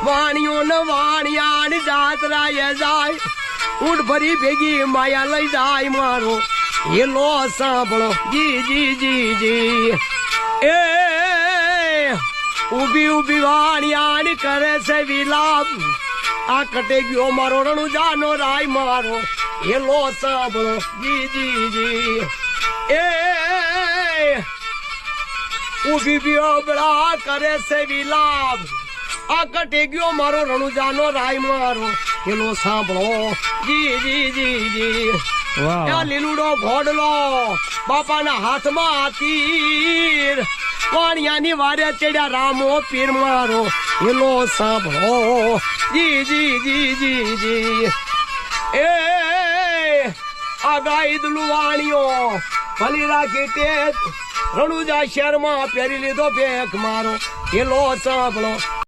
વાણિયો ને વાણિયા ની જાત્રાએ જાય ઊંટ ભરી ભેગી માયા લઈ જાય મારો હેલો સાંભળો જી જી જી જી એ ઉભી ઉભી વાણિયાની કરે છે વિલાપ આ કટે ગયો મારો રણુજાનો રાય મારો હેલો સાંભળો જી જી જી એ ઉભી બિયોબળા કરે છે વિલાપ આ કટે ગયો મારો રણુજાનો રાય મારો હેલો સાંભળો જી જી જી જી લીલુડો ઘોડલો બાપાના હાથમાં તીર પાણિયાની વારે ચડ્યા રામો પીર મારો હેલો સાંભળો જી જી જી જી જી એ આ ગાય દલુવાણીઓ ભલી રાખી તે રણુજા શહેરમાં પહેરી લીધો ભેખ મારો હેલો સાંભળો